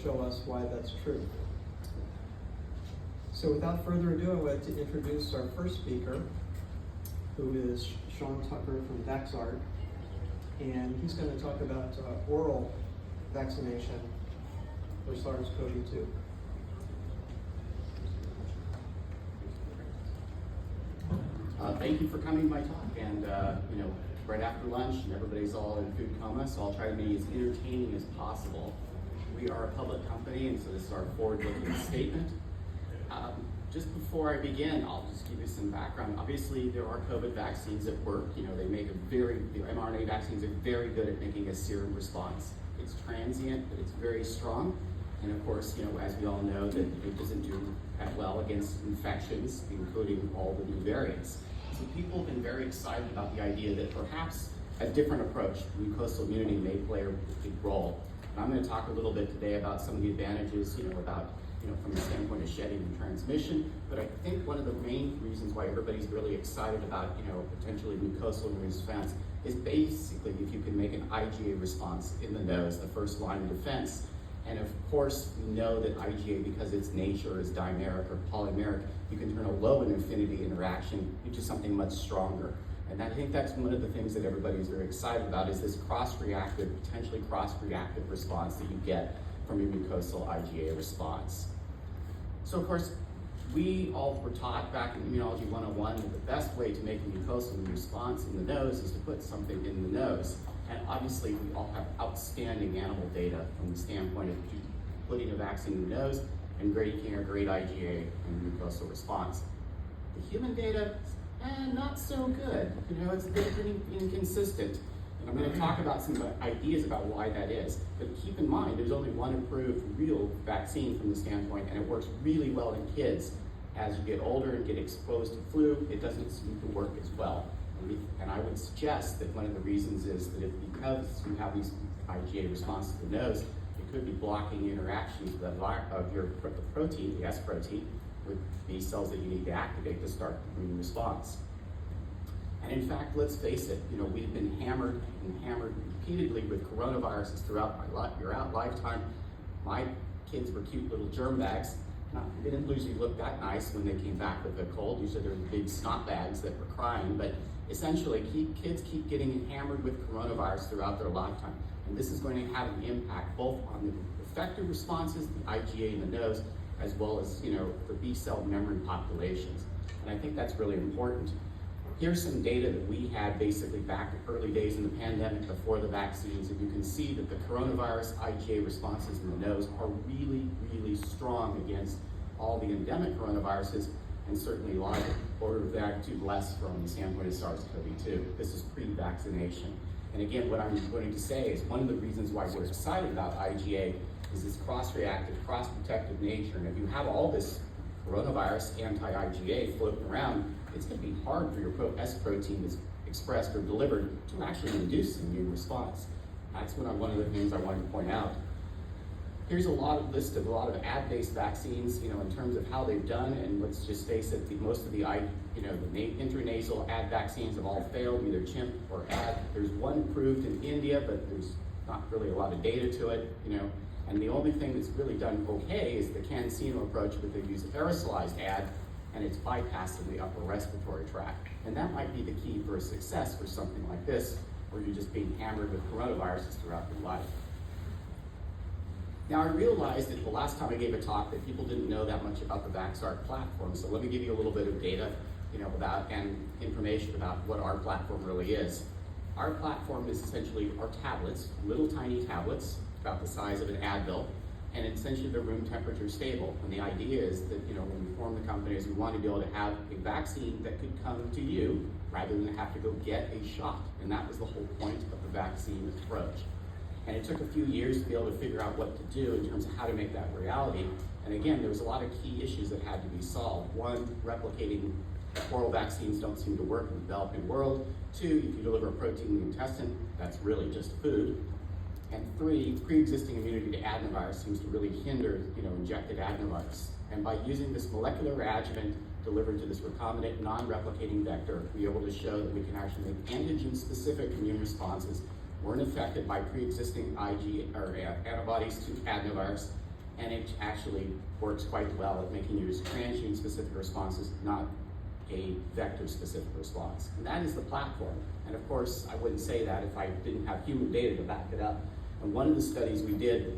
show us why that's true. So without further ado, I'd like to introduce our first speaker, who is Sean Tucker from Vaxart, and he's going to talk about oral vaccination for SARS-CoV-2. Thank you for coming to my talk, and right after lunch, and everybody's all in food coma, so I'll try to be as entertaining as possible. We are a public company, and so this is our forward-looking statement. Just before I begin, I'll just give you some background. Obviously, there are COVID vaccines that work. The mRNA vaccines are very good at making a serum response. It's transient, but it's very strong. And of course, as we all know, that it doesn't do that well against infections, including all the new variants. So people have been very excited about the idea that perhaps a different approach, mucosal immunity, may play a big role. And I'm going to talk a little bit today about some of the advantages, from the standpoint of shedding and transmission. But I think one of the main reasons why everybody's really excited about, potentially mucosal immune defense is basically if you can make an IgA response in the nose, the first line of defense. And of course, we know that IgA, because its nature is dimeric or polymeric, you can turn a low in affinity interaction into something much stronger. And I think that's one of the things that everybody's very excited about, is this potentially cross-reactive response that you get from your mucosal IgA response. So of course, we all were taught back in Immunology 101 that the best way to make a mucosal immune response in the nose is to put something in the nose. And obviously, we all have outstanding animal data from the standpoint of putting a vaccine in the nose and making a great IgA and mucosal response. The human data, not so good. It's a bit inconsistent. And I'm going to talk about some ideas about why that is. But keep in mind, there's only one approved real vaccine from the standpoint, and it works really well in kids. As you get older and get exposed to flu, it doesn't seem to work as well. And I would suggest that one of the reasons is that because you have these IgA responses to the nose, it could be blocking the interactions of your protein, the S protein, with B cells that you need to activate to start the immune response. And in fact, let's face it, we've been hammered repeatedly with coronaviruses throughout your lifetime. My kids were cute little germ bags. They didn't usually look that nice when they came back with a cold. Usually they were big snot bags that were crying, but essentially kids keep getting hammered with coronavirus throughout their lifetime. And this is going to have an impact both on the effective responses, the IgA in the nose, as well as the B cell memory populations. And I think that's really important. Here's some data that we had basically back in early days in the pandemic before the vaccines, and you can see that the coronavirus IgA responses in the nose are really, really strong against all the endemic coronaviruses, and certainly a lot of order of magnitude less from the standpoint of SARS-CoV-2. This is pre-vaccination. And again, what I'm going to say is one of the reasons why we're excited about IgA is this cross-reactive, cross-protective nature. And if you have all this coronavirus anti-IgA floating around, it's going to be hard for your S protein that's expressed or delivered to actually induce an immune response. That's one of the things I wanted to point out. Here's a list of a lot of ad-based vaccines, in terms of how they've done, and let's just face it, most of the intranasal ad vaccines have all failed, either chimp or ad. There's one approved in India, but there's not really a lot of data to it, and the only thing that's really done okay is the CanSino approach, where they use aerosolized ad, and it's bypassing the upper respiratory tract. And that might be the key for a success for something like this, where you're just being hammered with coronaviruses throughout your life. Now, I realized that the last time I gave a talk that people didn't know that much about the Vaxart platform, so let me give you a little bit of data, and information about what our platform really is. Our platform is essentially our tablets, little tiny tablets, about the size of an Advil, and essentially they're room temperature stable. And the idea is that, when we formed the company, is we wanted to be able to have a vaccine that could come to you rather than have to go get a shot. And that was the whole point of the vaccine approach. And it took a few years to be able to figure out what to do in terms of how to make that reality. And again, there was a lot of key issues that had to be solved. One, replicating oral vaccines don't seem to work in the developing world. Two, if you deliver a protein in the intestine, that's really just food. And three, pre-existing immunity to adenovirus seems to really hinder, injected adenovirus. And by using this molecular adjuvant delivered to this recombinant, non-replicating vector, we're able to show that we can actually make antigen-specific immune responses weren't affected by pre-existing antibodies to adenovirus, and it actually works quite well at making use transgene-specific responses, not a vector-specific response. And that is the platform. And of course, I wouldn't say that if I didn't have human data to back it up. And one of the studies we did,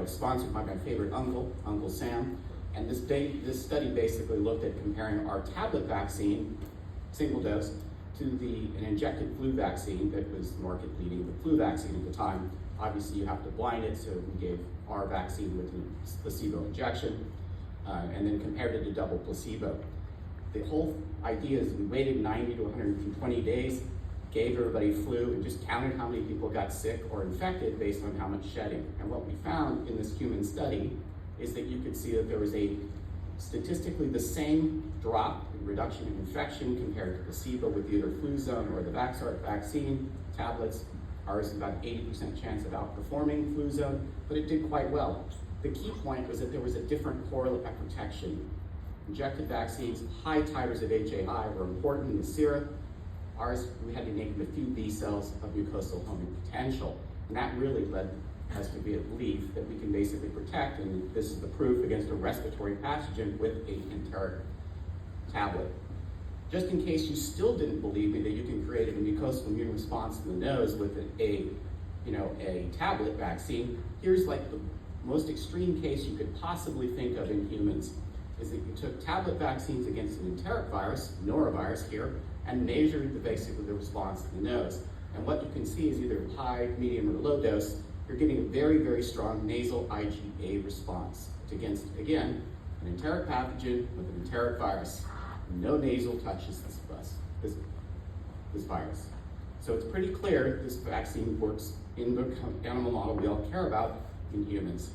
sponsored by my favorite uncle, Uncle Sam, and this study basically looked at comparing our tablet vaccine, single dose, to an injected flu vaccine that was market leading, the flu vaccine at the time. Obviously, you have to blind it, so we gave our vaccine with a placebo injection, and then compared it to double placebo. The whole idea is we waited 90 to 120 days, gave everybody flu, and just counted how many people got sick or infected based on how much shedding. And what we found in this human study is that you could see that there was a statistically the same drop in reduction in infection compared to placebo with either Fluzone or the Vaxart vaccine tablets. Ours is about 80% chance of outperforming Fluzone, but it did quite well. The key point was that there was a different correlate of protection. Injected vaccines, high titers of HAI were important in the sera. Ours, we had to name a few B cells of mucosal homing potential. And that really led us to be a belief that we can basically protect, and this is the proof, against a respiratory pathogen with a enteric tablet. Just in case you still didn't believe me that you can create a mucosal immune response in the nose with a tablet vaccine, here's like the most extreme case you could possibly think of in humans, is that you took tablet vaccines against an enteric virus, norovirus here, and measured basically the response in the nose. And what you can see is either high, medium, or low dose, you're getting a very, very strong nasal IgA response against, again, an enteric pathogen with an enteric virus. No nasal touches this virus. So it's pretty clear this vaccine works in the animal model we all care about in humans.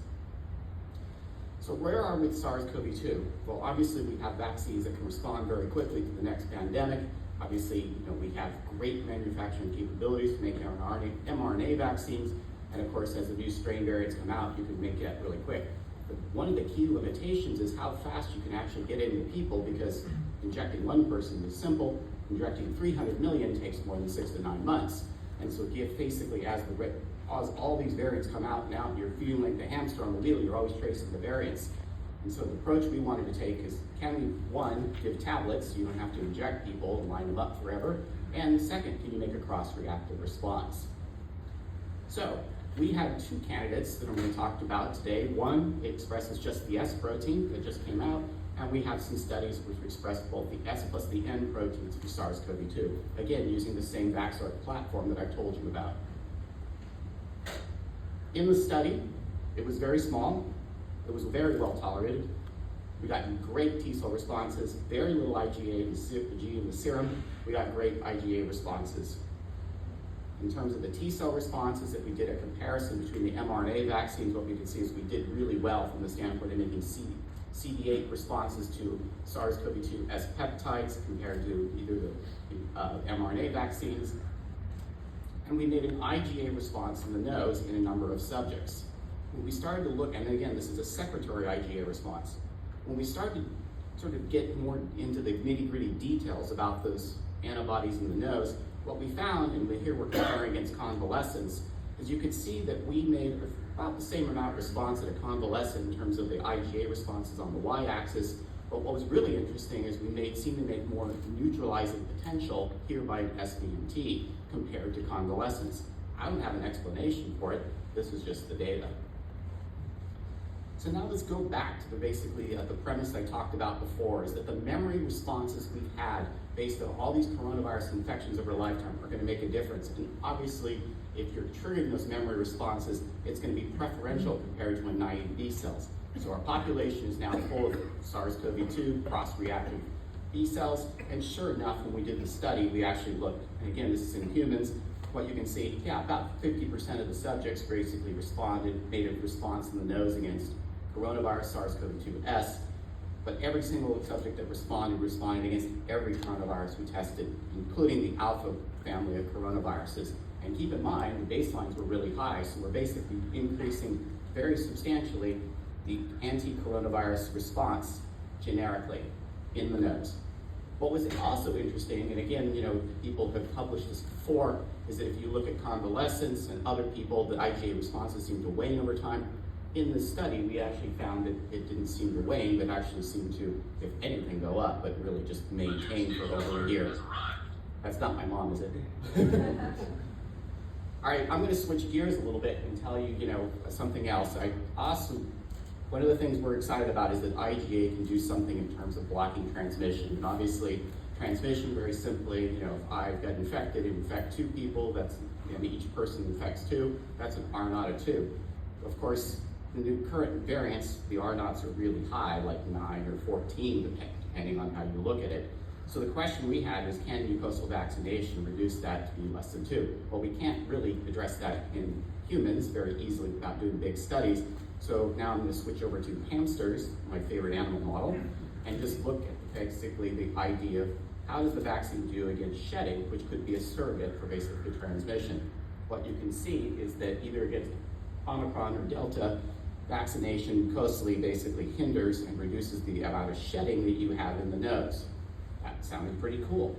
So where are we with SARS-CoV-2? Well, obviously we have vaccines that can respond very quickly to the next pandemic. Obviously, we have great manufacturing capabilities to make mRNA vaccines. And of course, as the new strain variants come out, you can make that really quick. But one of the key limitations is how fast you can actually get into people, because injecting one person is simple. Injecting 300 million takes more than 6 to 9 months. And so basically, as all these variants come out now, you're feeling like the hamster on the wheel, you're always tracing the variants. And so the approach we wanted to take is, can we, one, give tablets so you don't have to inject people and line them up forever? And second, can you make a cross-reactive response? So we have two candidates that I'm going to talk about today. One expresses just the S protein that just came out, and we have some studies which express both the S plus the N proteins for SARS-CoV-2, again, using the same Vaxart platform that I told you about. In the study, it was very small. It was very well tolerated. We got great T cell responses, very little IgA in the serum. We got great IgA responses. In terms of the T cell responses, if we did a comparison between the mRNA vaccines, what we could see is we did really well from the standpoint of making CD8 responses to SARS-CoV-2 S peptides compared to either the mRNA vaccines. And we made an IgA response in the nose in a number of subjects. When we started to look, and again, this is a secretory IgA response. When we started to sort of get more into the nitty-gritty details about those antibodies in the nose, what we found, and here we're comparing against convalescents, is you could see that we made about the same amount of response at a convalescent in terms of the IgA responses on the y-axis. But what was really interesting is we seemed to make more neutralizing potential here by an SVP compared to convalescents. I don't have an explanation for it. This is just the data. So now let's go back to the premise I talked about before, is that the memory responses we've had based on all these coronavirus infections over a lifetime are going to make a difference. And obviously, if you're triggering those memory responses, it's going to be preferential compared to a naive B cells. So our population is now full of SARS-CoV-2 cross-reactive B cells, and sure enough, when we did the study, we actually looked, and again, this is in humans, what you can see, about 50% of the subjects basically made a response in the nose against coronavirus SARS-CoV-2 but every single subject that responded against every coronavirus we tested, including the alpha family of coronaviruses. And keep in mind, the baselines were really high, so we're basically increasing very substantially the anti-coronavirus response generically in the nose. What was also interesting, and again, people have published this before, is that if you look at convalescents and other people, the IgA responses seem to wane over time. in the study, we actually found that it didn't seem to wane, but actually seemed to, if anything, go up, but really just maintain for over a year. That's not my mom, is it? All right, I'm going to switch gears a little bit and tell you, something else. One of the things we're excited about is that IgA can do something in terms of blocking transmission. And obviously, transmission, very simply, if I've got infected, infect 2 people, and each person infects 2, that's an R naught of 2. Of course, the new current variants, the R naughts are really high, like 9 or 14, depending on how you look at it. So the question we had is, can mucosal vaccination reduce that to be less than 2? Well, we can't really address that in humans very easily without doing big studies. So now I'm going to switch over to hamsters, my favorite animal model, and just look at basically the idea of how does the vaccine do against shedding, which could be a surrogate for basically transmission. What you can see is that either against Omicron or Delta, vaccination mucosally basically hinders and reduces the amount of shedding that you have in the nose. That sounded pretty cool.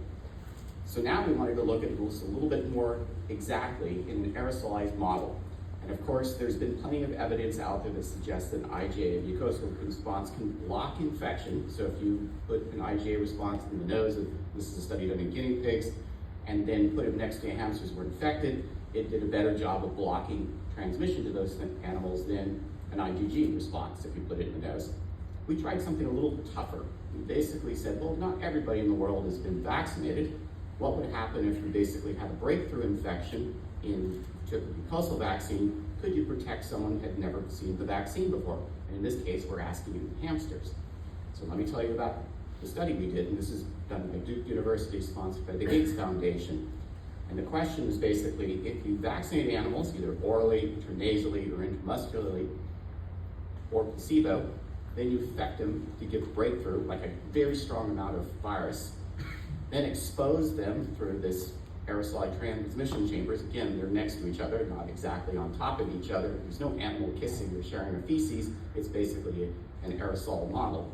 So now we wanted to look at this a little bit more exactly in an aerosolized model. And of course, there's been plenty of evidence out there that suggests that IgA, a mucosal response, can block infection. So if you put an IgA response in the nose, this is a study done in guinea pigs, and then put it next to hamsters who were infected, it did a better job of blocking transmission to those animals than an IgG response if you put it in the nose. We tried something a little tougher. We basically said, well, not everybody in the world has been vaccinated. What would happen if you basically had a breakthrough infection took a mucosal vaccine? Could you protect someone who had never received the vaccine before? And in this case, we're asking in hamsters. So let me tell you about the study we did, and this is done by Duke University, sponsored by the Gates Foundation. And the question is basically, if you vaccinate animals, either orally, intranasally, or intramuscularly, or placebo, then you infect them to give breakthrough, like a very strong amount of virus, then expose them through this aerosolized transmission chambers. Again, they're next to each other, not exactly on top of each other. There's no animal kissing or sharing of feces. It's basically an aerosol model.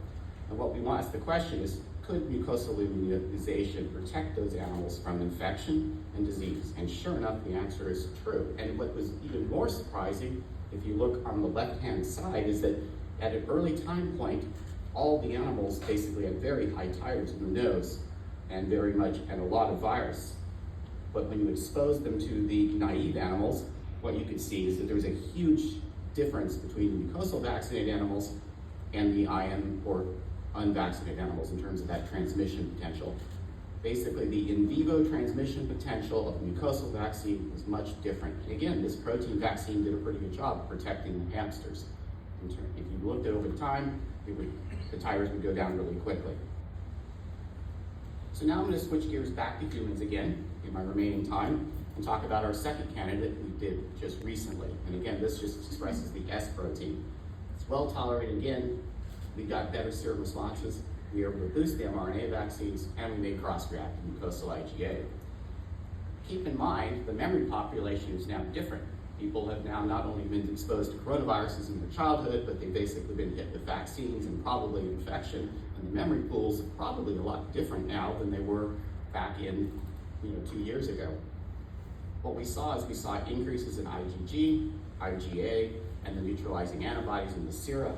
And what we want to ask the question is, could mucosal immunization protect those animals from infection and disease? And sure enough, the answer is true. And what was even more surprising, if you look on the left-hand side, is that at an early time point, all the animals basically had very high titers in the nose and a lot of virus. But when you expose them to the naive animals, what you could see is that there's a huge difference between mucosal vaccinated animals and the IM or unvaccinated animals in terms of that transmission potential. Basically, the in vivo transmission potential of a mucosal vaccine was much different. And again, this protein vaccine did a pretty good job of protecting the hamsters. If you looked at it over time, the titers would go down really quickly. So now I'm going to switch gears back to humans again in my remaining time and talk about our second candidate we did just recently. And again, this just expresses the S protein. It's well tolerated again. We got better serum responses. We were able to boost the mRNA vaccines, and we made cross-reactive mucosal IgA. Keep in mind, the memory population is now different. People have now not only been exposed to coronaviruses in their childhood, but they've basically been hit with vaccines and probably infection. And the memory pools are probably a lot different now than they were back in 2 years ago. What we saw is we saw increases in IgG, IgA, and the neutralizing antibodies in the sera.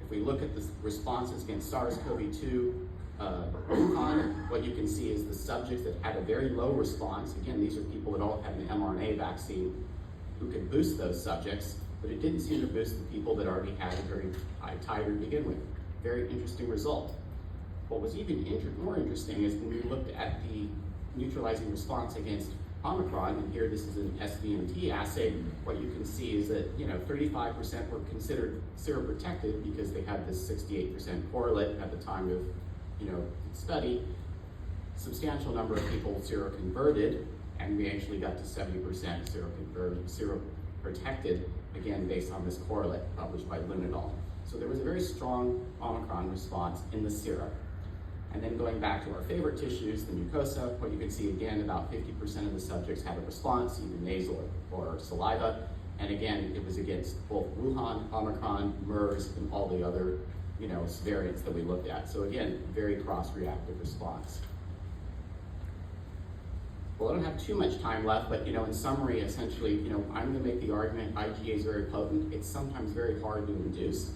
If we look at the responses against SARS-CoV-2, Wuhan, what you can see is the subjects that had a very low response. Again, these are people that all had an mRNA vaccine who could boost those subjects, but it didn't seem to boost the people that already had a very high titer to begin with. Very interesting result. What was even more interesting is when we looked at the neutralizing response against Omicron, and here this is an SVP assay, what you can see is that 35% were considered seroprotected because they had this 68% correlate at the time of study. Substantial number of people seroconverted, and we actually got to 70% seroprotected, again based on this correlate published by Lunadol. So there was a very strong Omicron response in the sera. And then going back to our favorite tissues, the mucosa, what you can see again, about 50% of the subjects had a response, either nasal or saliva. And again, it was against both Wuhan, Omicron, MERS, and all the other variants that we looked at. So again, very cross-reactive response. Well, I don't have too much time left, but in summary, essentially, I'm going to make the argument IgA is very potent. It's sometimes very hard to induce,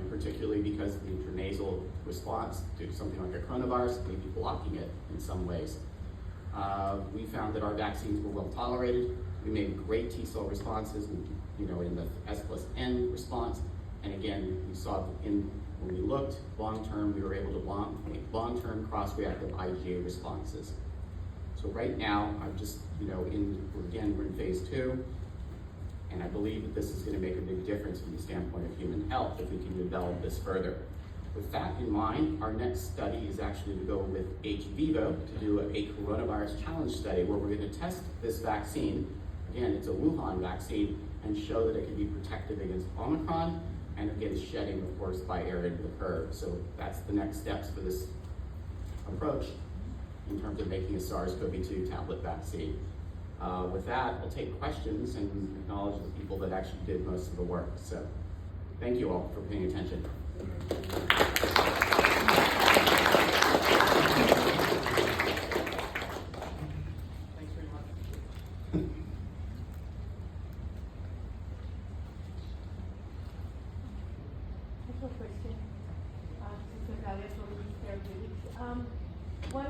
particularly because of the intranasal response to something like a coronavirus, maybe blocking it in some ways. We found that our vaccines were well tolerated. We made great T-cell responses, in the S+N response. And again, we saw when we looked long-term, we were able to make long-term cross-reactive IgA responses. So right now, I'm just, we're in phase 2, and I believe that this is going to make a big difference from the standpoint of human health if we can develop this further. With that in mind, our next study is actually to go with H. vivo to do a coronavirus challenge study where we're going to test this vaccine. Again, it's a Wuhan vaccine, and show that it can be protective against Omicron and against shedding, of course, by area of the curve. So that's the next steps for this approach in terms of making a SARS-CoV-2 tablet vaccine. With that, we'll take questions and acknowledge the people that actually did most of the work. So thank you all for paying attention. Thanks very much. I have a question. This is Natalia from Immunotherapy. What